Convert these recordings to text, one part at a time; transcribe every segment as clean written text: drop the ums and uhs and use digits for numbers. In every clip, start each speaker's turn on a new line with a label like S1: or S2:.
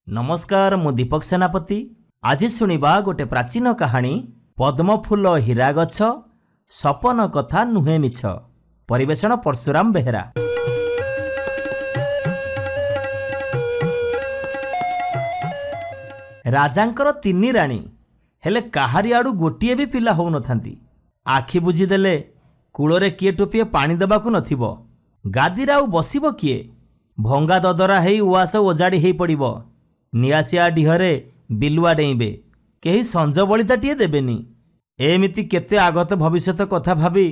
S1: नमस्कार मु दीपक सेनापति। आज शुणा गोटे प्राचीन कहानी पद्मफूल हीरा गछ सपन कथा नुहे मिछ। परिवेषण परशुराम बेहेरा। राजांकर तीन राणी हेले काहारी आड़ू गोटे भी पिला हो नथांती। आखि बुझीदेले कूଳରେ किए टोपिए पानी देबाकू नथिबो। गादीरे आउ बसिबो किए? भंगा ददरा हेई उआस ओजाड़ी हेई पड़िबो। निआसिया डिहरे बिलुआ डेइबे, केही संज बलिताटिए देबेनी। एमिति केते आगत भविष्यत कथा भाबी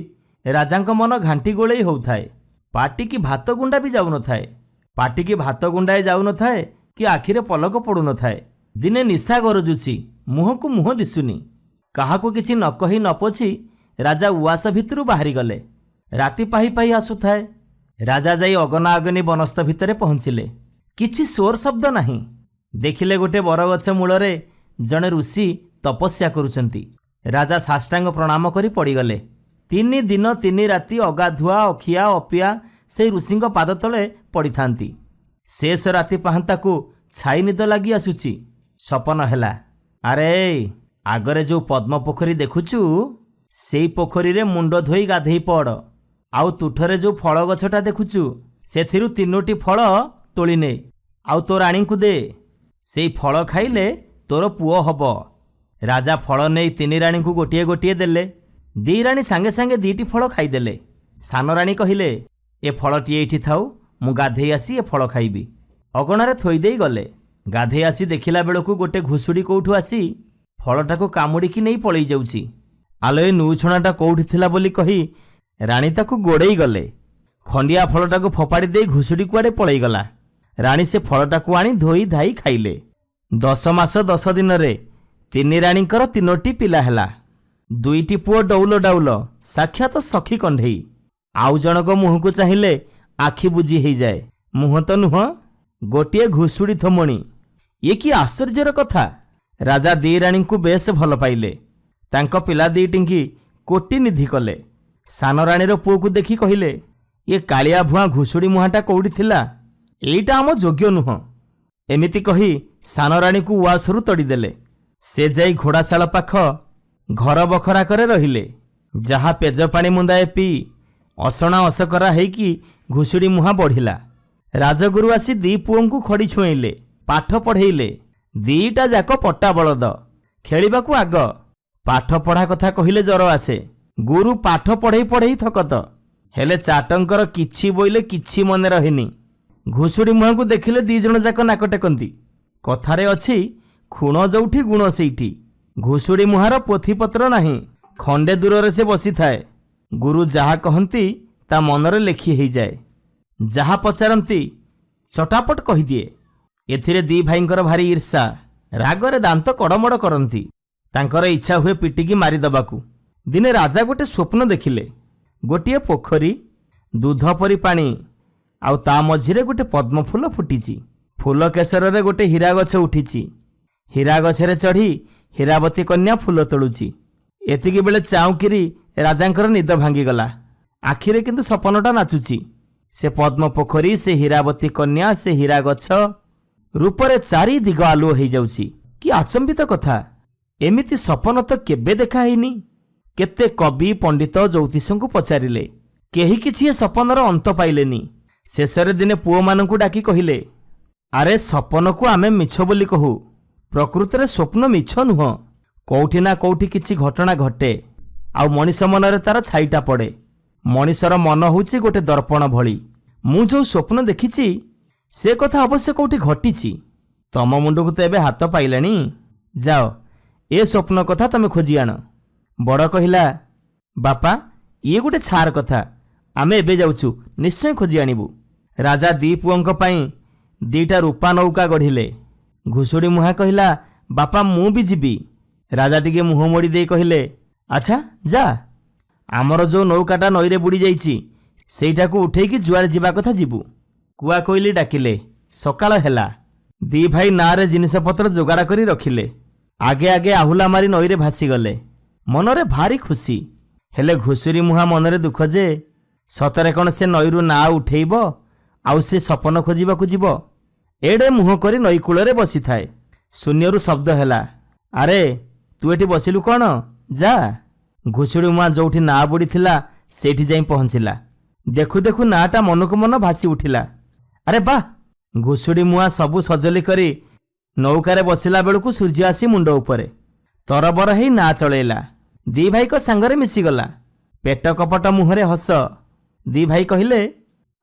S1: राजांक मन घांटी गोळेई होउथाए। पाटी की भात गुंडा भी जाउ नथाए। पाटी की भात गुंडाए जाउ नथाए कि आखिरे पलक पड़ु नथाए। दिने निशा गरजुची, मुह को मुह दिसुनी। काहाको किछि न कहि न पोछि राजा उआस भितरु बाहरी गले। राति पाही पाही आसुथाए। राजा जाई अगना अगनी बनस्थ भितरे पहुँचिले। किछि स्वर शब्द नाही। देखिले गोटे बरगछ मूलरे जणे ऋषि तपस्या करुचंती। राजा साष्टांग प्रणाम करी पड़ीगले। 3 दिन 3 राति अगाधुआ अखिया अपिया से ऋषि पाद तले पड़ी थांती। शेष राति पाहंता को छाई निद लगी आसुची। सपन हैला, अरे आगरे जो पद्म पोखरी देखुचु सेई पोखरी रे मुंड धोई गाधेई पड़। आउ तुठरे जो फल गछटा देखुचु सेथिरु 3टी फल तोली ने आउ तो राणी को दे। सेई फल खाइले तोर पुओ हब। राजा फल नहीं 3 राणी को गोटिए गोटिए देले। 2 राणी सांगे सांगे 2टी फल खाईदेले। सान राणी कहिले, ए फलटी एठी थाउ, मु गाधेई आसी ए फल खाइबी। अगणारे थोई देई गले। गाधेई आसी देखिला बेलकू गोटे घुसुड़ी कोठू आसी फलटाको कामुड़िकी नहीं पळेई जाउची। आलोए नूछणाटा कोठी थिला बोली कही राणी ताकू गोड़ेई गले। खंडिया फलटाको फोपाड़ी दे घुसुड़ी कुआडे पळेई गला। राणी से फलटाको आनी धोई धाई खाइले। 10 मास 10 दिन रे 3 राणीकर 3टी पिला हैला। 2टी पुओ डौल डाउल साक्षात सखी कंढेई। आउ जनक मुह को चाहिए आखि बुझी हो जाए। मुह तो नुह, गोटे घुसुड़ी थमणी। ये कि आश्चर्यर कथा। राजा 2 राणी को बेस भल पाइले। तांको पिला 2टी कोटी निधि कले। सान राणीर पुओ को देखी कहिले, ये कालिया भुआ घुसुड़ी मुहाटा कौड़ी थिला, एईटा आम योग्य नुह। एमिति कही सान राणी को उआसरू तड़ीदेले। से जाई घोड़ाशाल पाख घर बखरा करे रहिले। जहा पेज पानी मुंदाए पी असणा असकरा हेकी घुसुड़ी मुहा बढ़िला। राजगुरु आसी 2 पुओं को खड़ी छुएले, पाठ पढ़ेइले। 2टा जाक पट्टा बलद, खेलिबाकू आग। पाठ पढ़ा कथा कहिले जर आसे। गुरु पाठ पढ़ेई पढ़ेई थकत, हेले चाटंकर किछि बोइले किछि मने रहिनी। घुसुड़ी मुहा को देखिले 2 जण जाक नाक टेकंती। कथारे अछि, खुण जोठी गुण सेठी। घुसुड़ी मुहार पोथीपत्र नाही, खंडे दूर से बसी थाए। गुरु जहा कहंती ता मनरे लेखी हो जाए। जहा पचारंती चटापट कही दिए। एथिरे 2 भाईंकर भारी ईर्षा, रागरे दांत कड़मड़ करंती। तांकर इच्छा हुए पिटिकी मारी दबाकू। दिने राजा गोटे स्वप्न देखिले। गोटे पोखरी, दूध परी पानी, आउ ता मझिरे गोटे पद्म फूल फुटिची। फूल केसर गोटे हीरा गछ उठिची। हीरा गछरे चढ़ी हीरावती कन्या फूल तोलुची। एतिकी बेले चाउकिरी राजांकर निद भांगीगला। आखिरे किंतु सपनटा नाचुची। से पद्म पोखरी, से हीरावती कन्या, से हीरा गछ रूपरे 4 दिग आलुओ हो जाउची। कि आचंबित कथा। एमिति सपन तो केबे देखा हैनी। केते कवि पंडित ज्योतिषों को पचारिले, केही किछि सपनर अंत पाइलेनी। शेषरे दिने पुओ मानकू डाकी कहिले, अरे सपन को आमे मिछ बोली कहू, प्रकृत रे स्वप्न मिछ नुह। कौठी ना कौठी किछि घटना घटे, आउ मनीष मनरे तार छाईटा पड़े। मनीषर मन होउछि गोटे दर्पण भली। मु जो स्वप्न देखिछि से कथा अवश्य कौठी घटिछि। तम मुंडକୁ तो एबे हाथ पाइलानी। जाओ ए स्वप्न कथा तमे खोजी आण। बड़ कहिला, बापा ये गोटे छार कथा, आमे एबे जाउछु, निश्चय खोजी आनिबु। राजा 2 पुओंक पई 2टा रूपा नौका गढ़िले। घुसुड़ी मुहा कहिला, बापा मु भी जीवी। राजा टिके मुह मोड़ी दे कहिले, अच्छा जा, आमर जो नौकाटा नईरे बुड़ी जाइछि सेईटा को उठेकी जुआर जीवा कथा जीवु। कुआ कोइली डाकिले। सकाळ हैला। 2 भाई नारे जिनिस पत्र जोगाड़ करी रखिले। आगे आगे आहुला मारी नईरे भासी गले। मनरे भारी खुशी। हेले घुसुरी मुहा मनरे दुख जे सतरे कौन से नईरू ना उठेइब आउ से सपन खोजिबाकू जीव। ଏଡ଼େ ମୁହଁ କରି ନଈ କୂଳରେ ବସିଥାଏ। ଶୂନ୍ୟରୁ ଶବ୍ଦ ହେଲା, ଆରେ ତୁ ଏଠି ବସିଲୁ କ'ଣ? ଯା। ଘୁଷୁଡ଼ି ମୁହାଁ ଯୋଉଠି ନାଆ ବୁଡ଼ିଥିଲା ସେଇଠି ଯାଇ ପହଞ୍ଚିଲା। ଦେଖୁ ଦେଖୁ ନାଆଟା ମନକୁ ମନ ଭାସି ଉଠିଲା। ଆରେ ବାଃ! ଘୁଷୁଡ଼ି ମୁହାଁ ସବୁ ସଜଲି କରି ନୌକାରେ ବସିଲା ବେଳକୁ ସୂର୍ଯ୍ୟ ଆସି ମୁଣ୍ଡ ଉପରେ ତରବର ହେଇ ନାଆ ଚଳେଇଲା। ଦି ଭାଇଙ୍କ ସାଙ୍ଗରେ ମିଶିଗଲା। ପେଟ କପଟ ମୁହଁରେ ହସ। ଦି ଭାଇ କହିଲେ,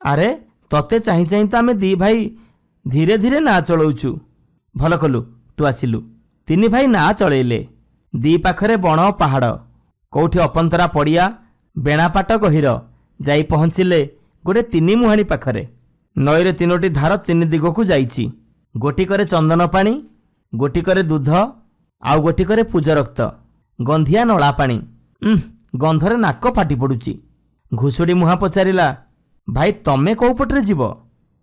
S1: ଆରେ ତତେ ଚାହିଁ ଚାହିଁ ତ ଆମେ ଦି ଭାଇ ଧୀରେ ଧୀରେ ନାଆ ଚଳଉଛୁ। ଭଲ କଲୁ ତୁ ଆସିଲୁ। ତିନି ଭାଇ ନାଆ ଚଳେଇଲେ। ଦି ପାଖରେ ବଣ ପାହାଡ଼, କୋଉଠି ଅପନ୍ତରା ପଡ଼ିଆ, ବେଣାପାଟ ଗହୀର। ଯାଇ ପହଞ୍ଚିଲେ ଗୋଟେ ତିନି ମୁହାଣୀ ପାଖରେ। ନଈରେ ତିନୋଟି ଧାର ତିନି ଦିଗକୁ ଯାଇଛି। ଗୋଟିକରେ ଚନ୍ଦନ ପାଣି, ଗୋଟିକରେ ଦୁଧ, ଆଉ ଗୋଟିକରେ ପୂଜ ରକ୍ତ। ଗନ୍ଧିଆ ନଳା ପାଣି। ଗନ୍ଧରେ ନାକ ଫାଟି ପଡ଼ୁଛି। ଘୁଷୁଡ଼ି ମୁହାଁ ପଚାରିଲା, ଭାଇ ତମେ କୋଉ ପଟରେ ଯିବ?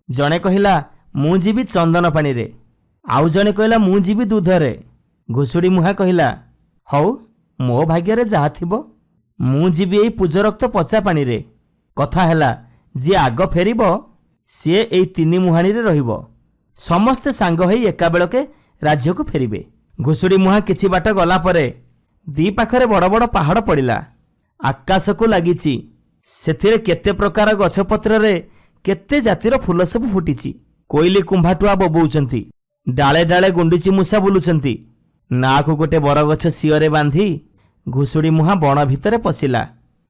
S1: ଜଣେ କହିଲା, ମୁଁ ଯିବି ଚନ୍ଦନ ପାଣିରେ। ଆଉ ଜଣେ କହିଲା, ମୁଁ ଯିବି ଦୁଧରେ। ଘୁଷୁଡ଼ି ମୁହାଁ କହିଲା, ହଉ ମୋ ଭାଗ୍ୟରେ ଯାହା ଥିବ। ମୁଁ ଯିବି ଏଇ ପୂଜ ରକ୍ତ ପଚା ପାଣିରେ। କଥା ହେଲା, ଯିଏ ଆଗ ଫେରିବ ସିଏ ଏଇ ତିନି ମୁହାଣୀରେ ରହିବ। ସମସ୍ତେ ସାଙ୍ଗ ହୋଇ ଏକାବେଳକେ ରାଜ୍ୟକୁ ଫେରିବେ। ଘୁଷୁଡ଼ି ମୁହାଁ କିଛି ବାଟ ଗଲା ପରେ ଦି ପାଖରେ ବଡ଼ ବଡ଼ ପାହାଡ଼ ପଡ଼ିଲା। ଆକାଶକୁ ଲାଗିଛି। ସେଥିରେ କେତେ ପ୍ରକାର ଗଛପତ୍ରରେ କେତେ ଜାତିର ଫୁଲ ସବୁ ଫୁଟିଛି। କୋଇଲି କୁମ୍ଭାଟୁଆ ବୋବଉଛନ୍ତି। ଡାଳେ ଡାଳେ ଗୁଣ୍ଡୁଚି ମୂଷା ବୁଲୁଛନ୍ତି। ନାଆକୁ ଗୋଟେ ବରଗଛ ଶିଅରେ ବାନ୍ଧି ଘୁଷୁଡ଼ି ମୁହାଁ ବଣ ଭିତରେ ପଶିଲା।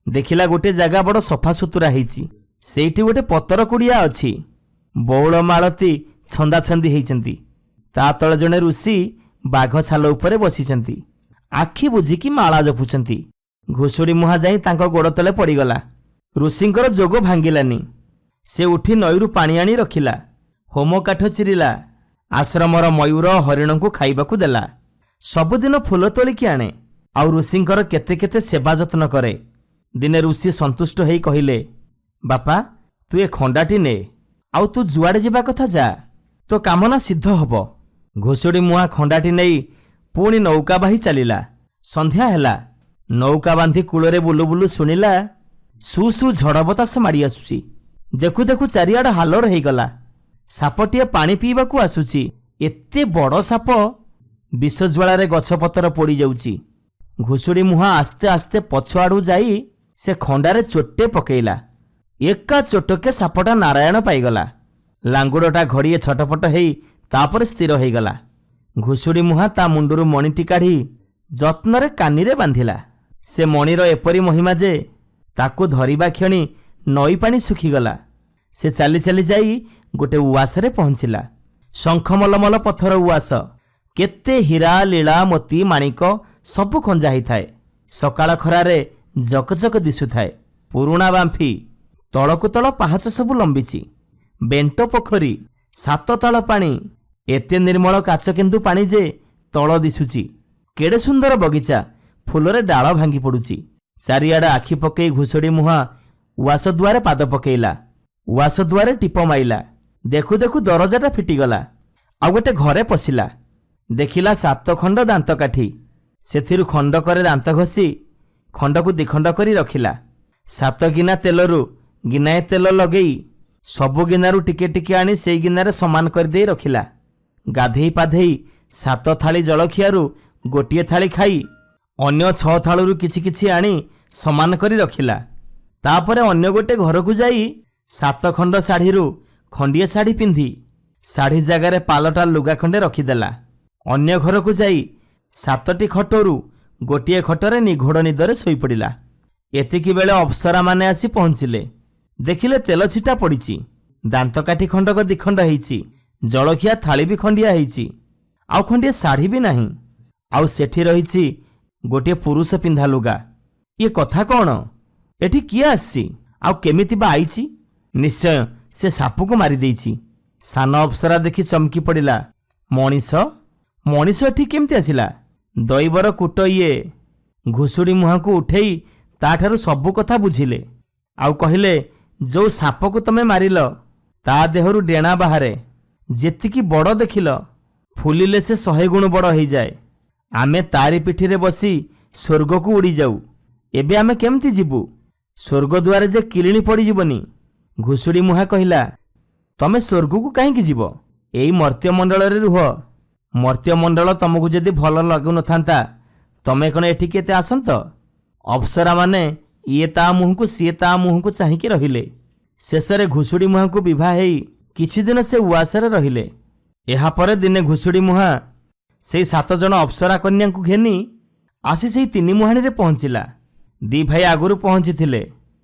S1: ଦେଖିଲା ଗୋଟେ ଜାଗା ବଡ଼ ସଫାସୁତୁରା ହେଇଛି। ସେଇଠି ଗୋଟେ ପତର କୁଡ଼ିଆ ଅଛି। ବଉଳ ମାଳତୀ ଛନ୍ଦାଛନ୍ଦି ହେଇଛନ୍ତି। ତା ତଳେ ଜଣେ ଋଷି ବାଘ ଛାଲ ଉପରେ ବସିଛନ୍ତି। ଆଖି ବୁଜିକି ମାଳା ଜପୁଛନ୍ତି। ଘୁଷୁଡ଼ି ମୁହାଁ ଯାଇ ତାଙ୍କ ଗୋଡ଼ ତଳେ ପଡ଼ିଗଲା। ଋଷିଙ୍କର ଯୋଗ ଭାଙ୍ଗିଲାନି। ସେ ଉଠି ନଈରୁ ପାଣି ଆଣି ରଖିଲା। ହୋମ କାଠ ଚିରିଲା। ଆଶ୍ରମର ମୟୂର ହରିଣଙ୍କୁ ଖାଇବାକୁ ଦେଲା। ସବୁଦିନ ଫୁଲ ତୋଳିକି ଆଣେ। ଆଉ ଋଷିଙ୍କର କେତେ କେତେ ସେବା ଯତ୍ନ କରେ। ଦିନେ ଋଷି ସନ୍ତୁଷ୍ଟ ହେଇ କହିଲେ, ବାପା ତୁ ଏ ଖଣ୍ଡାଟି ନେ, ଆଉ ତୁ ଯୁଆଡ଼େ ଯିବା କଥା ଯା, ତୋ କାମନା ସିଦ୍ଧ ହବ। ଘୁଷୁଡ଼ି ମୁହାଁ ଖଣ୍ଡାଟି ନେଇ ପୁଣି ନୌକା ବାହି ଚାଲିଲା। ସନ୍ଧ୍ୟା ହେଲା। ନୌକା ବାନ୍ଧି କୂଳରେ ବୁଲୁ ବୁଲୁ ଶୁଣିଲା, ସୁ ସୁ ଝଡ଼ ବତାସ ମାଡ଼ି ଆସୁଛି। ଦେଖୁ ଦେଖୁ ଚାରିଆଡ଼ ହାଲର ହେଇଗଲା। ସାପଟିଏ ପାଣି ପିଇବାକୁ ଆସୁଛି। ଏତେ ବଡ଼ ସାପ, ବିଷଜ୍ୱାଳାରେ ଗଛପତ୍ର ପୋଡ଼ି ଯାଉଛି। ଘୁଷୁଡ଼ି ମୁହାଁ ଆସ୍ତେ ଆସ୍ତେ ପଛଆଡ଼ୁ ଯାଇ ସେ ଖଣ୍ଡାରେ ଚୋଟେ ପକେଇଲା। ଏକା ଚୋଟକେ ସାପଟା ନାରାୟଣ ପାଇଗଲା। ଲାଙ୍ଗୁଡ଼ଟା ଘଡ଼ିଏ ଛଟପଟ ହେଇ ତାପରେ ସ୍ଥିର ହେଇଗଲା। ଘୁଷୁଡ଼ି ମୁହାଁ ତା ମୁଣ୍ଡରୁ ମଣିଟି କାଢ଼ି ଯତ୍ନରେ କାନିରେ ବାନ୍ଧିଲା। ସେ ମଣିର ଏପରି ମହିମା ଯେ ତାକୁ ଧରିବା କ୍ଷଣି ନଈ ପାଣି ଶୁଖିଗଲା। ସେ ଚାଲି ଚାଲି ଯାଇ ଗୋଟେ ଉଆସରେ ପହଞ୍ଚିଲା। ଶଙ୍ଖମଲମଲ ପଥର ଉଆସ। କେତେ ହୀରା ଲୀଳା ମୋତି ମାଣିକ ସବୁ ଖଞ୍ଜା ହେଇଥାଏ। ସକାଳ ଖରାରେ ଜକଜକ ଦିଶୁଥାଏ। ପୁରୁଣା ବାମ୍ଫି। ତଳକୁ ତଳ ପାହାଚ ସବୁ ଲମ୍ବିଛି। ବେଣ୍ଟ ପୋଖରୀ, 7 ତାଳ ପାଣି। ଏତେ ନିର୍ମଳ କାଚ କେନ୍ଦୁ ପାଣି ଯେ ତଳ ଦିଶୁଛି। କେଡ଼େ ସୁନ୍ଦର ବଗିଚା। ଫୁଲରେ ଡାଳ ଭାଙ୍ଗି ପଡ଼ୁଛି। ଚାରିଆଡ଼େ ଆଖି ପକେଇ ଘୁଷୁଡ଼ି ମୁହାଁ ଉଆସ ଦୁଆରେ ପାଦ ପକେଇଲା। ଉଆସ ଦୁଆରେ ଟିପ ମାଇଲା। ଦେଖୁ ଦେଖୁ ଦରଜାଟା ଫିଟିଗଲା। ଆଉ ଗୋଟେ ଘରେ ପଶିଲା। ଦେଖିଲା 7 ଖଣ୍ଡ ଦାନ୍ତକାଠି। ସେଥିରୁ ଖଣ୍ଡକରେ ଦାନ୍ତ ଘଷି ଖଣ୍ଡକୁ 2 ଖଣ୍ଡ କରି ରଖିଲା। 7 ଗିନା ତେଲରୁ ଗିନାଏ ତେଲ ଲଗେଇ ସବୁ ଗିନାରୁ ଟିକେ ଟିକେ ଆଣି ସେଇ ଗିନାରେ ସମାନ କରିଦେଇ ରଖିଲା। ଗାଧେଇ ପାଧେଇ 7 ଥାଳି ଜଳଖିଆରୁ ଗୋଟିଏ ଥାଳି ଖାଇ ଅନ୍ୟ 6 ଥାଳରୁ କିଛି କିଛି ଆଣି ସମାନ କରି ରଖିଲା। ତାପରେ ଅନ୍ୟ ଗୋଟେ ଘରକୁ ଯାଇ 7 ଖଣ୍ଡ ଶାଢ଼ୀରୁ ଖଣ୍ଡିଏ ଶାଢ଼ୀ ପିନ୍ଧି ଶାଢ଼ୀ ଜାଗାରେ ପାଲଟା ଲୁଗା ଖଣ୍ଡେ ରଖିଦେଲା। ଅନ୍ୟ ଘରକୁ ଯାଇ 7ଟି ଖଟରୁ ଗୋଟିଏ ଖଟରେ ନିଘୋଡ଼ ନିଦରେ ଶୋଇପଡ଼ିଲା। ଏତିକି ବେଳେ ଅପ୍ସରାମାନେ ଆସି ପହଞ୍ଚିଲେ। ଦେଖିଲେ ତେଲ ଛିଟା ପଡ଼ିଛି। ଦାନ୍ତକାଠି ଖଣ୍ଡକ 2 ଖଣ୍ଡ ହେଇଛି। ଜଳଖିଆ ଥାଳି ବି ଖଣ୍ଡିଆ ହେଇଛି। ଆଉ ଖଣ୍ଡିଏ ଶାଢ଼ୀ ବି ନାହିଁ। ଆଉ ସେଠି ରହିଛି ଗୋଟିଏ ପୁରୁଷ ପିନ୍ଧା ଲୁଗା। ଇଏ କଥା କ'ଣ? ଏଠି କିଏ ଆସିଛି? ଆଉ କେମିତି ବା ଆଇଛି? ନିଶ୍ଚୟ ସେ ସାପକୁ ମାରିଦେଇଛି। ସାନ ଅପ୍ସରା ଦେଖି ଚମକି ପଡ଼ିଲା। ମଣିଷ ଏଠି କେମିତି ଆସିଲା? ଦୈବର କୂଟ ଇଏ। ଘୁଷୁଡ଼ି ମୁହାଁକୁ ଉଠେଇ ତାଠାରୁ ସବୁ କଥା ବୁଝିଲେ। ଆଉ କହିଲେ, ଯୋଉ ସାପକୁ ତମେ ମାରିଲ ତା ଦେହରୁ ଡେଣା ବାହାରେ। ଯେତିକି ବଡ଼ ଦେଖିଲ, ଫୁଲିଲେ ସେ 100 ଗୁଣ ବଡ଼ ହେଇଯାଏ। ଆମେ ତାରି ପିଠିରେ ବସି ସ୍ୱର୍ଗକୁ ଉଡ଼ିଯାଉ। ଏବେ ଆମେ କେମିତି ଯିବୁ? ସ୍ୱର୍ଗ ଦୁଆରେ ଯେ କିଳିଣି ପଡ଼ିଯିବନି। ଘୁଷୁଡ଼ି ମୁହାଁ କହିଲା, ତମେ ସ୍ୱର୍ଗକୁ କାହିଁକି ଯିବ? ଏଇ ମର୍ତ୍ତ୍ୟମଣ୍ଡଳରେ ରୁହ। ମର୍ତ୍ତ୍ୟମଣ୍ଡଳ ତମକୁ ଯଦି ଭଲ ଲାଗୁନଥାନ୍ତା ତମେ କ'ଣ ଏଠିକି ଏତେ ଆସନ୍ତ? ଅପ୍ସରାମାନେ ଇଏ ତା ମୁହଁକୁ ସିଏ ତା ମୁହଁକୁ ଚାହିଁକି ରହିଲେ। ଶେଷରେ ଘୁଷୁଡ଼ି ମୁହାଁକୁ ବିଭା ହେଇ କିଛିଦିନ ସେ ଉଆସରେ ରହିଲେ। ଏହାପରେ ଦିନେ ଘୁଷୁଡ଼ି ମୁହାଁ ସେଇ 7 ଜଣ ଅପ୍ସରା କନ୍ୟାଙ୍କୁ ଘେନି ଆସି ସେଇ 3 ମୁହାଣୀରେ ପହଞ୍ଚିଲା। 2 ଭାଇ ଆଗରୁ ପହଞ୍ଚିଥିଲେ,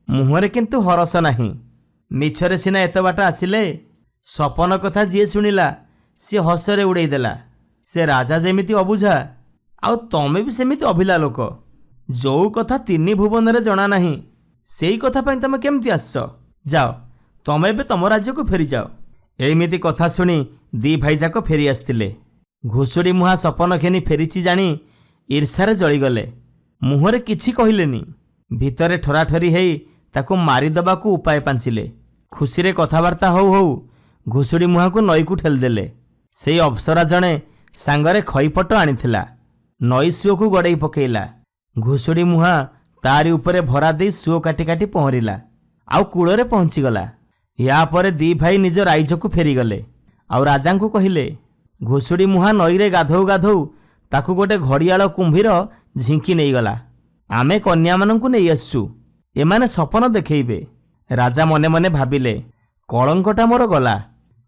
S1: ମୁହଁରେ କିନ୍ତୁ ହରସ ନାହିଁ। ମିଛରେ ସିନା ଏତେ ବାଟ ଆସିଲେ। ସପନ କଥା ଯିଏ ଶୁଣିଲା ସିଏ ହସରେ ଉଡ଼େଇ ଦେଲା। ସେ ରାଜା ଯେମିତି ଅବୁଝା, ଆଉ ତମେ ବି ସେମିତି ଅଭିଲା ଲୋକ। ଯୋଉ କଥା 3 ଭୁବନରେ ଜଣା ନାହିଁ ସେଇ କଥା ପାଇଁ ତମେ କେମିତି ଆସିଛ? ଯାଅ, ତମେ ଏବେ ତମ ରାଜ୍ୟକୁ ଫେରିଯାଅ। ଏମିତି କଥା ଶୁଣି 2 ଭାଇଯାକ ଫେରି ଆସିଥିଲେ। ଘୁଷୁଡ଼ି ମୁହାଁ ସପନ ଘେନି ଫେରିଛି ଜାଣି ଈର୍ଷାରେ ଜଳିଗଲେ। ମୁହଁରେ କିଛି କହିଲେନି, ଭିତରେ ଠରାଠରି ହେଇ ତାକୁ ମାରିଦେବାକୁ ଉପାୟ ପାଞ୍ଚିଲେ। ଖୁସିରେ କଥାବାର୍ତ୍ତା ହଉ ହଉ ଘୁଷୁଡ଼ି ମୁହାଁକୁ ନଈକୁ ଠେଲିଦେଲେ। ସେଇ ଅପ୍ସରା ଜଣେ ସାଙ୍ଗରେ ଖଇପଟ ଆଣିଥିଲା। ନଈ ସୁଅକୁ ଗଡ଼େଇ ପକେଇଲା। ଘୁଷୁଡ଼ି ମୁହାଁ ତାରି ଉପରେ ଭରା ଦେଇ ସୁଅ କାଟି କାଟି ପହଁରିଲା, ଆଉ କୂଳରେ ପହଞ୍ଚିଗଲା। ୟା ପରେ 2 ଭାଇ ନିଜ ରାଇଜକୁ ଫେରିଗଲେ। ଆଉ ରାଜାଙ୍କୁ କହିଲେ, ଘୁଷୁଡ଼ି ମୁହାଁ ନଈରେ ଗାଧୋଉ ଗାଧୋଉ ତାକୁ ଗୋଟେ ଘଡ଼ିଆଳ କୁମ୍ଭୀର ଝିଙ୍କି ନେଇଗଲା। ଆମେ କନ୍ୟାମାନଙ୍କୁ ନେଇ ଆସିଛୁ, ଏମାନେ ସପନ ଦେଖେଇବେ। ରାଜା ମନେ ମନେ ଭାବିଲେ, କଳଙ୍କଟା ମୋର ଗଲା।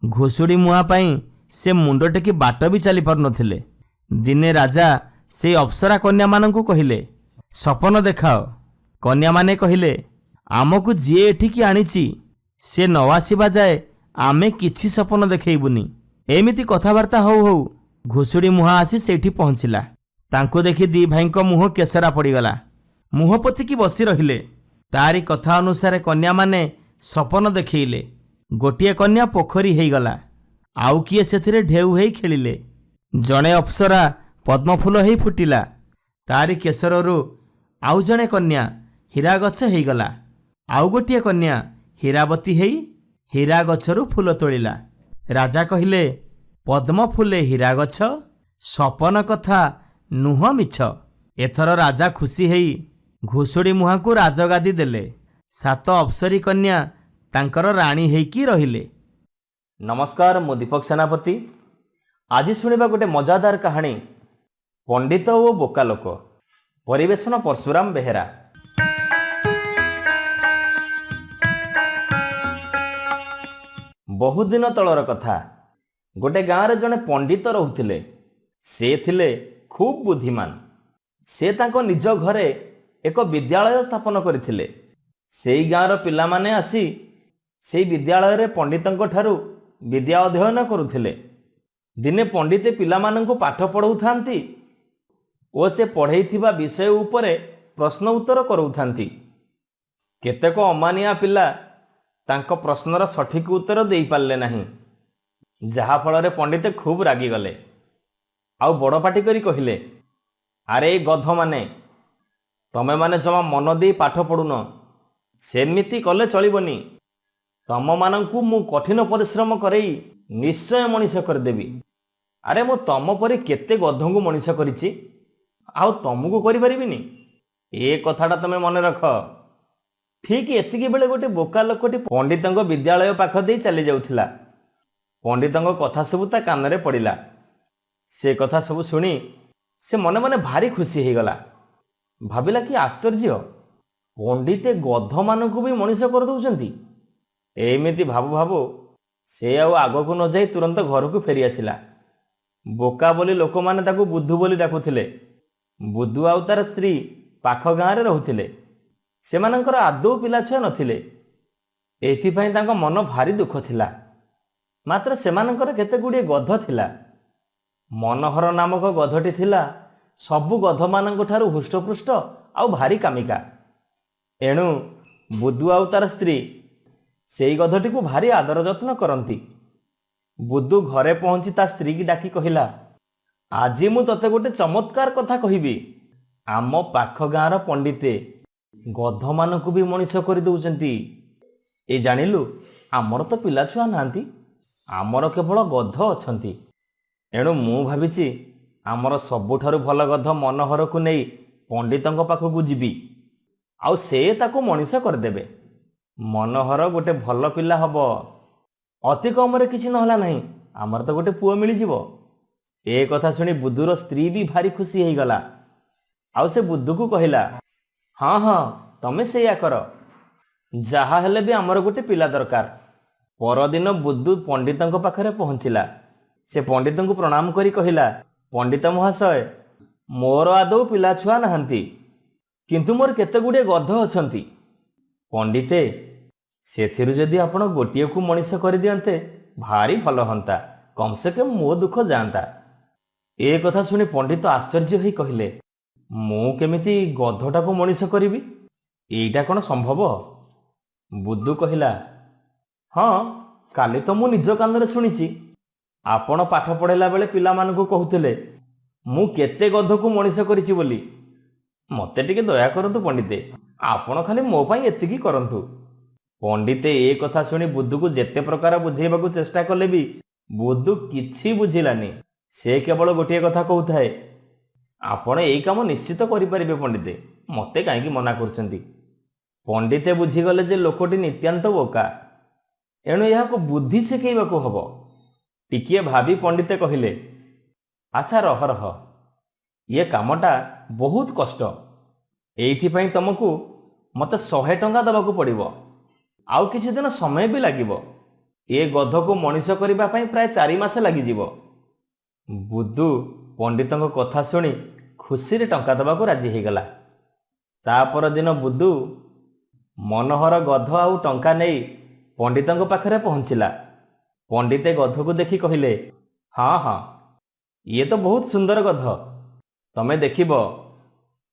S1: ଘୁଷୁଡ଼ି ମୁହାଁ ପାଇଁ ସେ ମୁଣ୍ଡ ଟେକି ବାଟ ବି ଚାଲିପାରୁନଥିଲେ। ଦିନେ ରାଜା ସେଇ ଅପ୍ସରା କନ୍ୟାମାନଙ୍କୁ କହିଲେ, ସପନ ଦେଖାଅ। କନ୍ୟାମାନେ କହିଲେ, ଆମକୁ ଯିଏ ଏଠିକି ଆଣିଛି ସେ ନ ଆସିବା ଯାଏ ଆମେ କିଛି ସପନ ଦେଖେଇବୁନି। ଏମିତି କଥାବାର୍ତ୍ତା ହଉ ହଉ ଘୁଷୁଡ଼ି ମୁହାଁ ଆସି ସେଇଠି ପହଞ୍ଚିଲା। ତାଙ୍କୁ ଦେଖି 2 ଭାଇଙ୍କ ମୁହଁ କେଶରା ପଡ଼ିଗଲା। ମୁହଁ ପୋତିକି ବସି ରହିଲେ। ତାରି କଥା ଅନୁସାରେ କନ୍ୟାମାନେ ସପନ ଦେଖେଇଲେ। ଗୋଟିଏ କନ୍ୟା ପୋଖରୀ ହେଇଗଲା, ଆଉ କିଏ ସେଥିରେ ଢେଉ ହେଇ ଖେଳିଲେ। ଜଣେ ଅପ୍ସରା ପଦ୍ମଫୁଲ ହେଇ ଫୁଟିଲା। ତାରି କେଶରରୁ ଆଉ ଜଣେ କନ୍ୟା ହୀରା ଗଛ ହେଇଗଲା। ଆଉ ଗୋଟିଏ କନ୍ୟା ହୀରାବତୀ ହେଇ ହୀରା ଗଛରୁ ଫୁଲ ତୋଳିଲା। ରାଜା କହିଲେ, ପଦ୍ମ ଫୁଲେ ହୀରା ଗଛ, ସପନ କଥା ନୁହଁ ମିଛ। ଏଥର ରାଜା ଖୁସି ହେଇ ଘୁଷୁଡ଼ି ମୁହାଁକୁ ରାଜଗାଦି ଦେଲେ। 7 ଅପ୍ସରୀ କନ୍ୟା ତାଙ୍କର ରାଣୀ ହେଇକି ରହିଲେ। ନମସ୍କାର, ମୁଁ ଦୀପକ ସେନାପତି। ଆଜି ଶୁଣିବା ଗୋଟେ ମଜାଦାର କାହାଣୀ, ପଣ୍ଡିତ ଓ ବୋକା ଲୋକ। ପରିବେଷଣ ପରଶୁରାମ ବେହେରା। ବହୁଦିନ ତଳର କଥା। ଗୋଟେ ଗାଁରେ ଜଣେ ପଣ୍ଡିତ ରହୁଥିଲେ। ସେ ଥିଲେ ଖୁବ୍ ବୁଦ୍ଧିମାନ। ସେ ତାଙ୍କ ନିଜ ଘରେ ଏକ ବିଦ୍ୟାଳୟ ସ୍ଥାପନ କରିଥିଲେ। ସେଇ ଗାଁର ପିଲାମାନେ ଆସି ସେଇ ବିଦ୍ୟାଳୟରେ ପଣ୍ଡିତଙ୍କ ଠାରୁ ବିଦ୍ୟା ଅଧ୍ୟୟନ କରୁଥିଲେ। ଦିନେ ପଣ୍ଡିତେ ପିଲାମାନଙ୍କୁ ପାଠ ପଢ଼ାଉଥାନ୍ତି ଓ ସେ ପଢ଼େଇଥିବା ବିଷୟ ଉପରେ ପ୍ରଶ୍ନ ଉତ୍ତର କରାଉଥାନ୍ତି। କେତେକ ଅମାନିଆ ପିଲା ତାଙ୍କ ପ୍ରଶ୍ନର ସଠିକ ଉତ୍ତର ଦେଇପାରିଲେ ନାହିଁ, ଯାହାଫଳରେ ପଣ୍ଡିତେ ଖୁବ୍ ରାଗିଗଲେ। ଆଉ ବଡ଼ ପାଟି କରି କହିଲେ, ଆରେ ଏଇ ଗଧମାନେ, ତମେମାନେ ଜମା ମନ ଦେଇ ପାଠ ପଢ଼ୁନ। ସେମିତି କଲେ ଚଳିବନି। ତମମାନଙ୍କୁ ମୁଁ କଠିନ ପରିଶ୍ରମ କରେଇ ନିଶ୍ଚୟ ମଣିଷ କରିଦେବି। ଆରେ ମୁଁ ତମ ପରି କେତେ ଗଧଙ୍କୁ ମଣିଷ କରିଛି, ଆଉ ତମକୁ କରିପାରିବିନି? ଏ କଥାଟା ତମେ ମନେ ରଖ। ଠିକ୍ ଏତିକି ବେଳେ ଗୋଟେ ବୋକା ଲୋକଟି ପଣ୍ଡିତଙ୍କ ବିଦ୍ୟାଳୟ ପାଖ ଦେଇ ଚାଲି ଯାଉଥିଲା। ପଣ୍ଡିତଙ୍କ କଥା ସବୁ ତା କାନରେ ପଡ଼ିଲା। ସେ କଥା ସବୁ ଶୁଣି ସେ ମନେ ମନେ ଭାରି ଖୁସି ହେଇଗଲା। ଭାବିଲା କି ଆଶ୍ଚର୍ଯ୍ୟ, ପଣ୍ଡିତେ ଗଧମାନଙ୍କୁ ବି ମଣିଷ କରିଦେଉଛନ୍ତି। ଏମିତି ଭାବୁ ଭାବୁ ସେ ଆଉ ଆଗକୁ ନ ଯାଇ ତୁରନ୍ତ ଘରକୁ ଫେରି ଆସିଲା। ବୋକା ବୋଲି ଲୋକମାନେ ତାକୁ ବୁଧୁ ବୋଲି ଡାକୁଥିଲେ। ବୁଧୁ ଆଉ ତାର ସ୍ତ୍ରୀ ପାଖ ଗାଁରେ ରହୁଥିଲେ। ସେମାନଙ୍କର ଆଦୌ ପିଲାଛୁଆ ନଥିଲେ। ଏଥିପାଇଁ ତାଙ୍କ ମନ ଭାରି ଦୁଃଖ ଥିଲା। ମାତ୍ର ସେମାନଙ୍କର କେତେ ଗୁଡ଼ିଏ ଗଧ ଥିଲା। ମନୋହର ନାମକ ଗଧଟି ଥିଲା ସବୁ ଗଧମାନଙ୍କ ଠାରୁ ହୃଷ୍ଟପୃଷ୍ଟ ଆଉ ଭାରି କାମିକା। ଏଣୁ ବୁଧୁ ଆଉ ତାର ସ୍ତ୍ରୀ ସେଇ ଗଧଟିକୁ ଭାରି ଆଦର ଯତ୍ନ କରନ୍ତି। ବୁଧୁ ଘରେ ପହଞ୍ଚି ତା ସ୍ତ୍ରୀକି ଡାକି କହିଲା, ଆଜି ମୁଁ ତତେ ଗୋଟେ ଚମତ୍କାର କଥା କହିବି। ଆମ ପାଖ ଗାଁର ପଣ୍ଡିତେ ଗଧମାନଙ୍କୁ ବି ମଣିଷ କରିଦେଉଛନ୍ତି। ଏ ଜାଣିଲୁ, ଆମର ତ ପିଲାଛୁଆ ନାହାନ୍ତି, ଆମର କେବଳ ଗଧ ଅଛନ୍ତି। ଏଣୁ ମୁଁ ଭାବିଛି ଆମର ସବୁଠାରୁ ଭଲ ଗଧ ମନୋହରକୁ ନେଇ ପଣ୍ଡିତଙ୍କ ପାଖକୁ ଯିବି, ଆଉ ସେ ତାକୁ ମଣିଷ କରିଦେବେ। ମନୋହର ଗୋଟେ ଭଲ ପିଲା ହବ। ଅତି କମରେ କିଛି ନହେଲା ନାହିଁ ଆମର ତ ଗୋଟେ ପୁଅ ମିଳିଯିବ। ଏ କଥା ଶୁଣି ବୁଧୁର ସ୍ତ୍ରୀ ବି ଭାରି ଖୁସି ହେଇଗଲା। ଆଉ ସେ ବୁଧୁକୁ କହିଲା, ହଁ ହଁ ତମେ ସେଇଆ କର, ଯାହା ହେଲେ ବି ଆମର ଗୋଟେ ପିଲା ଦରକାର। ପରଦିନ ବୁଧୁ ପଣ୍ଡିତଙ୍କ ପାଖରେ ପହଞ୍ଚିଲା। ସେ ପଣ୍ଡିତଙ୍କୁ ପ୍ରଣାମ କରି କହିଲା, ପଣ୍ଡିତ ମହାଶୟ, ମୋର ଆଦୌ ପିଲାଛୁଆ ନାହାନ୍ତି, କିନ୍ତୁ ମୋର କେତେ ଗୁଡ଼ିଏ ଗଧ ଅଛନ୍ତି। ପଣ୍ଡିତେ, ସେଥିରୁ ଯଦି ଆପଣ ଗୋଟିଏକୁ ମଣିଷ କରିଦିଅନ୍ତେ ଭାରି ଭଲ ହୁଅନ୍ତା, କମ୍ ସେ କମ୍ ମୋ ଦୁଃଖ ଯାଆନ୍ତା। ଏ କଥା ଶୁଣି ପଣ୍ଡିତ ଆଶ୍ଚର୍ଯ୍ୟ ହୋଇ କହିଲେ, ମୁଁ କେମିତି ଗଧଟାକୁ ମଣିଷ କରିବି? ଏଇଟା କ'ଣ ସମ୍ଭବ? ବୁଧୁ କହିଲା, ହଁ, କାଲି ତ ମୁଁ ନିଜ କାନରେ ଶୁଣିଛି। ଆପଣ ପାଠ ପଢ଼ାଇଲା ବେଳେ ପିଲାମାନଙ୍କୁ କହୁଥିଲେ ମୁଁ କେତେ ଗଧକୁ ମଣିଷ କରିଛି ବୋଲି। ମୋତେ ଟିକେ ଦୟା କରନ୍ତୁ ପଣ୍ଡିତେ, ଆପଣ ଖାଲି ମୋ ପାଇଁ ଏତିକି କରନ୍ତୁ। ପଣ୍ଡିତେ ଏ କଥା ଶୁଣି ବୁଧୁକୁ ଯେତେ ପ୍ରକାର ବୁଝେଇବାକୁ ଚେଷ୍ଟା କଲେ ବି ବୁଧୁ କିଛି ବୁଝିଲାନି। ସେ କେବଳ ଗୋଟିଏ କଥା କହୁଥାଏ, ଆପଣ ଏଇ କାମ ନିଶ୍ଚିତ କରିପାରିବେ ପଣ୍ଡିତେ, ମୋତେ କାହିଁକି ମନା କରୁଛନ୍ତି? ପଣ୍ଡିତେ ବୁଝିଗଲେ ଯେ ଲୋକଟି ନିତ୍ୟାନ୍ତ ବୋକା, ଏଣୁ ଏହାକୁ ବୁଦ୍ଧି ଶିଖେଇବାକୁ ହବ। ଟିକିଏ ଭାବି ପଣ୍ଡିତେ କହିଲେ, ଆଚ୍ଛା ରହ ରହ, ଇଏ କାମଟା ବହୁତ କଷ୍ଟ। ଏଇଥିପାଇଁ ତମକୁ ମୋତେ 100 ଟଙ୍କା ଦେବାକୁ ପଡ଼ିବ। ଆଉ କିଛି ଦିନ ସମୟ ବି ଲାଗିବ। ଏ ଗଧକୁ ମଣିଷ କରିବା ପାଇଁ ପ୍ରାୟ 4 ମାସ ଲାଗିଯିବ। ବୁଧୁ ପଣ୍ଡିତଙ୍କ କଥା ଶୁଣି ଖୁସିରେ ଟଙ୍କା ଦେବାକୁ ରାଜି ହେଇଗଲା। ତା ପରଦିନ ବୁଧୁ ମନୋହର ଗଧ ଆଉ ଟଙ୍କା ନେଇ ପଣ୍ଡିତଙ୍କ ପାଖରେ ପହଞ୍ଚିଲା। ପଣ୍ଡିତେ ଗଧକୁ ଦେଖି କହିଲେ, ହଁ ହଁ, ଇଏ ତ ବହୁତ ସୁନ୍ଦର ଗଧ। ତମେ ଦେଖିବ,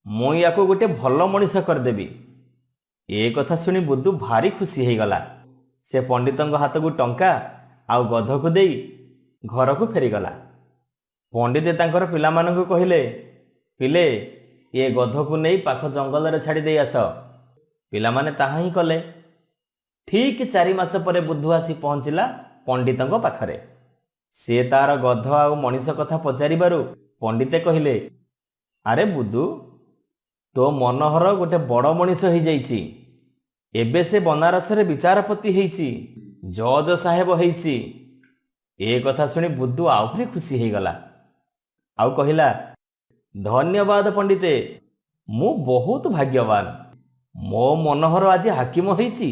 S1: ମୁଁ ୟାକୁ ଗୋଟେ ଭଲ ମଣିଷ କରିଦେବି। ଏ କଥା ଶୁଣି ବୁଧୁ ଭାରି ଖୁସି ହେଇଗଲା। ସେ ପଣ୍ଡିତଙ୍କ ହାତକୁ ଟଙ୍କା ଆଉ ଗଧକୁ ଦେଇ ଘରକୁ ଫେରିଗଲା। ପଣ୍ଡିତେ ତାଙ୍କର ପିଲାମାନଙ୍କୁ କହିଲେ, ପିଲେ, ଏ ଗଧକୁ ନେଇ ପାଖ ଜଙ୍ଗଲରେ ଛାଡ଼ି ଦେଇ ଆସ। ପିଲାମାନେ ତାହା ହିଁ କଲେ। ଠିକ୍ 4 ମାସ ପରେ ବୁଧୁ ଆସି ପହଞ୍ଚିଲା ପଣ୍ଡିତଙ୍କ ପାଖରେ। ସେ ତାର ଗଧ ଆଉ ମଣିଷ କଥା ପଚାରିବାରୁ ପଣ୍ଡିତେ କହିଲେ, ଆରେ ବୁଧୁ, ତୋ ମନୋହର ଗୋଟେ ବଡ଼ ମଣିଷ ହେଇଯାଇଛି। ଏବେ ସେ ବନାରସରେ ବିଚାରପତି ହେଇଛି, ଜଜ ସାହେବ ହେଇଛି। ଏ କଥା ଶୁଣି ବୁଧୁ ଆହୁରି ଖୁସି ହେଇଗଲା। ଆଉ କହିଲା, ଧନ୍ୟବାଦ ପଣ୍ଡିତେ, ମୁଁ ବହୁତ ଭାଗ୍ୟବାନ। ମୋ ମନୋହର ଆଜି ହାକିମ ହେଇଛି।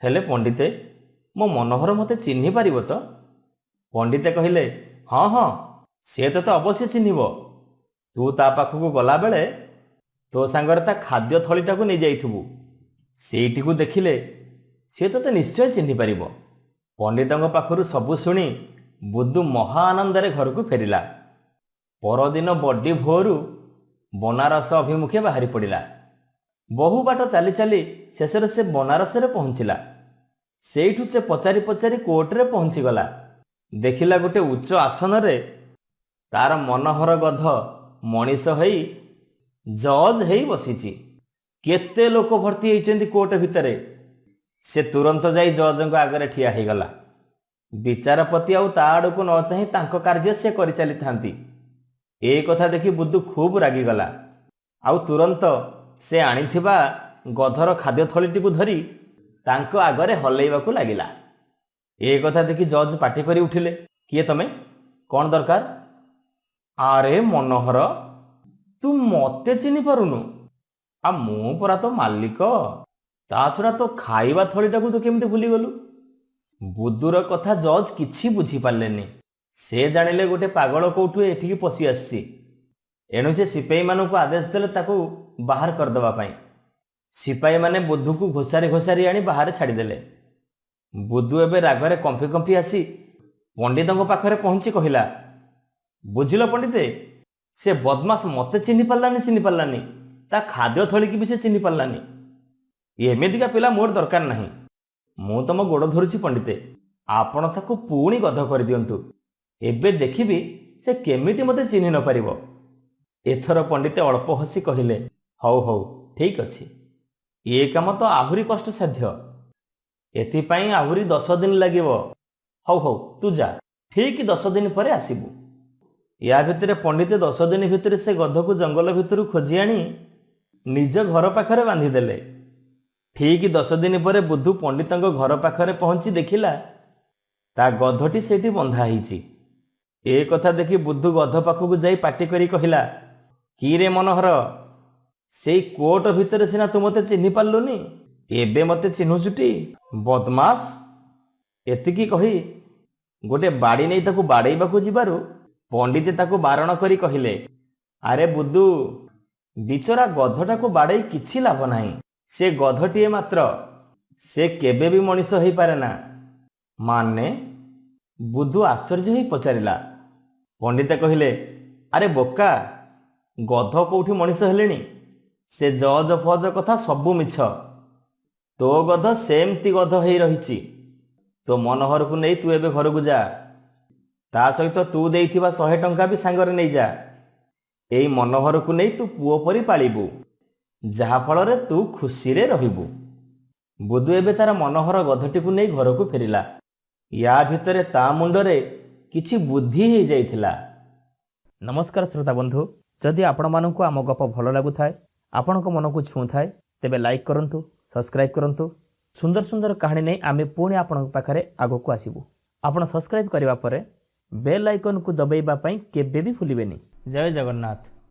S1: ହେଲେ ପଣ୍ଡିତେ, ମୋ ମନୋହର ମୋତେ ଚିହ୍ନି ପାରିବ ତ? ପଣ୍ଡିତେ କହିଲେ, ହଁ ହଁ, ସେ ତୋତେ ଅବଶ୍ୟ ଚିହ୍ନିବ। ତୁ ତା ପାଖକୁ ଗଲାବେଳେ ତୋ ସାଙ୍ଗରେ ତା ଖାଦ୍ୟ ଥଳିଟାକୁ ନେଇଯାଇଥିବୁ। ସେଇଟିକୁ ଦେଖିଲେ ସେ ତୋତେ ନିଶ୍ଚୟ ଚିହ୍ନି ପାରିବ। ପଣ୍ଡିତଙ୍କ ପାଖରୁ ସବୁ ଶୁଣି ବୁଧୁ ମହା ଆନନ୍ଦରେ ଘରକୁ ଫେରିଲା। ପରଦିନ ବଡ଼ି ଭୋରୁ ବନାରସ ଅଭିମୁଖେ ବାହାରି ପଡ଼ିଲା। ବହୁ ବାଟ ଚାଲି ଚାଲି ଶେଷରେ ସେ ବନାରସରେ ପହଞ୍ଚିଲା। ସେଇଠୁ ସେ ପଚାରି ପଚାରି କୋର୍ଟରେ ପହଞ୍ଚିଗଲା। ଦେଖିଲା ଗୋଟେ ଉଚ୍ଚ ଆସନରେ ତାର ମନୋହର ଗଧ ମଣିଷ ହେଇ ଜଜ୍ ହେଇ ବସିଛି। କେତେ ଲୋକ ଭର୍ତ୍ତି ହେଇଛନ୍ତି କୋର୍ଟ ଭିତରେ। ସେ ତୁରନ୍ତ ଯାଇ ଜଜଙ୍କ ଆଗରେ ଠିଆ ହେଇଗଲା। ବିଚାରପତି ଆଉ ତା ଆଡ଼କୁ ନ ଚାହିଁ ତାଙ୍କ କାର୍ଯ୍ୟ ସେ କରିଚାଲିଥାନ୍ତି। ଏ କଥା ଦେଖି ବୁଧୁ ଖୁବ୍ ରାଗିଗଲା। ଆଉ ତୁରନ୍ତ ସେ ଆଣିଥିବା ଗଧର ଖାଦ୍ୟ ଥଳିଟିକୁ ଧରି ତାଙ୍କ ଆଗରେ ହଲେଇବାକୁ ଲାଗିଲା। ଏ କଥା ଦେଖି ଜଜ୍ ପାଟି କରି ଉଠିଲେ, କିଏ ତମେ? କ'ଣ ଦରକାର? ଆରେ ମନୋହର, ତୁ ମୋତେ ଚିହ୍ନି ପାରୁନୁ? ଆଉ ମୁଁ ପରା ତୋ ମାଲିକ। ତା ଛଡ଼ା ତୋ ଖାଇବା ଥଳିଟାକୁ ତୁ କେମିତି ଭୁଲିଗଲୁ? ବୁଧୁର କଥା ଜଜ୍ କିଛି ବୁଝିପାରିଲେନି। ସେ ଜାଣିଲେ ଗୋଟେ ପାଗଳ କୋଉଠୁ ଏଠିକି ପଶି ଆସିଛି। ଏଣୁ ସେ ସିପାହୀମାନଙ୍କୁ ଆଦେଶ ଦେଲେ ତାକୁ ବାହାର କରିଦେବା ପାଇଁ। ସିପାହୀମାନେ ବୁଧୁକୁ ଘୋଷାରି ଘୋଷାରି ଆଣି ବାହାରେ ଛାଡ଼ିଦେଲେ। ବୁଧୁ ଏବେ ରାଗରେ କମ୍ପି କମ୍ପି ଆସି ପଣ୍ଡିତଙ୍କ ପାଖରେ ପହଞ୍ଚି କହିଲା, ବୁଝିଲ ପଣ୍ଡିତେ, ସେ ବଦମାସ ମୋତେ ଚିହ୍ନି ପାରିଲାନି, ତା ଖାଦ୍ୟ ଥଳିକି ବି ସେ ଚିହ୍ନି ପାରିଲାନି। ଏମିତିକା ପିଲା ମୋର ଦରକାର ନାହିଁ। ମୁଁ ତମ ଗୋଡ଼ ଧରୁଛି ପଣ୍ଡିତେ, ଆପଣ ତାକୁ ପୁଣି ଗଧ କରିଦିଅନ୍ତୁ। ଏବେ ଦେଖିବି ସେ କେମିତି ମୋତେ ଚିହ୍ନି ନ ପାରିବ। ଏଥର ପଣ୍ଡିତେ ଅଳ୍ପ ହସି କହିଲେ, ହଉ ହଉ, ଠିକ୍ ଅଛି। ଏ କାମ ତ ଆହୁରି କଷ୍ଟସାଧ୍ୟ। ଏଥିପାଇଁ ଆହୁରି 10 ଦିନ ଲାଗିବ। ହଉ ହଉ, ତୁ ଯା, ଠିକ୍ 10 ଦିନ ପରେ ଆସିବୁ। ୟା ଭିତରେ ପଣ୍ଡିତେ 10 ଦିନ ଭିତରେ ସେ ଗଧକୁ ଜଙ୍ଗଲ ଭିତରୁ ଖୋଜି ଆଣି ନିଜ ଘର ପାଖରେ ବାନ୍ଧିଦେଲେ। ଠିକ୍ 10 ଦିନ ପରେ ବୁଧୁ ପଣ୍ଡିତଙ୍କ ଘର ପାଖରେ ପହଞ୍ଚି ଦେଖିଲା ତା ଗଧଟି ସେଇଠି ବନ୍ଧା ହେଇଛି। ଏ କଥା ଦେଖି ବୁଧୁ ଗଧ ପାଖକୁ ଯାଇ ପାଟି କରି କହିଲା, କି ରେ ମନୋହର, ସେଇ କୋଟ ଭିତରେ ସିନା ତୁ ମୋତେ ଚିହ୍ନି ପାରିଲୁନି, ଏବେ ମୋତେ ଚିହ୍ନୁଛୁଟି? ବଦମାସ। ଏତିକି କହି ଗୋଟେ ବାଡ଼ି ନେଇ ତାକୁ ବାଡ଼େଇବାକୁ ଯିବାରୁ ପଣ୍ଡିତେ ତାକୁ ବାରଣ କରି କହିଲେ, ଆରେ ବୁଧୁ, ବିଚରା ଗଧଟାକୁ ବାଡ଼େଇ କିଛି ଲାଭ ନାହିଁ। ସେ ଗଧଟିଏ ମାତ୍ର, ସେ କେବେ ବି ମଣିଷ ହେଇପାରେ ନା। ମାନେ? ବୁଧୁ ଆଶ୍ଚର୍ଯ୍ୟ ହୋଇ ପଚାରିଲା। ପଣ୍ଡିତେ କହିଲେ, ଆରେ ବୋକା, ଗଧ କୋଉଠି ମଣିଷ ହେଲେଣି? ସେ ଜଜ ଫଜ କଥା ସବୁ ମିଛ। ତୋ ଗଧ ସେମିତି ଗଧ ହେଇ ରହିଛି। ତୋ ମନୋହରକୁ ନେଇ ତୁ ଏବେ ଘରକୁ ଯା। ତା ସହିତ ତୁ ଦେଇଥିବା 100 ଟଙ୍କା ବି ସାଙ୍ଗରେ ନେଇଯା। ଏଇ ମନୋହରକୁ ନେଇ ତୁ ପୁଅ ପରି ପାଳିବୁ, ଯାହାଫଳରେ ତୁ ଖୁସିରେ ରହିବୁ। ବୁଧୁ ଏବେ ତାର ମନୋହର ଗଧଟିକୁ ନେଇ ଘରକୁ ଫେରିଲା। ୟା ଭିତରେ ତା ମୁଣ୍ଡରେ କିଛି ବୁଦ୍ଧି ହେଇଯାଇଥିଲା। ନମସ୍କାର ଶ୍ରୋତା ବନ୍ଧୁ, ଯଦି ଆପଣମାନଙ୍କୁ ଆମ ଗପ ଭଲ ଲାଗୁଥାଏ, ଆପଣଙ୍କ ମନକୁ ଛୁଉଁଥାଏ, ତେବେ ଲାଇକ୍ କରନ୍ତୁ, ସବସ୍କ୍ରାଇବ୍ କରନ୍ତୁ। ସୁନ୍ଦର ସୁନ୍ଦର କାହାଣୀ ନେଇ ଆମେ ପୁଣି ଆପଣଙ୍କ ପାଖରେ ଆଗକୁ ଆସିବୁ। ଆପଣ ସବସ୍କ୍ରାଇବ୍ କରିବା ପରେ ବେଲ୍ ଆଇକନ୍କୁ ଦବାଇବା ପାଇଁ କେବେ ବି ଭୁଲିବେନି। ଜୟ ଜଗନ୍ନାଥ।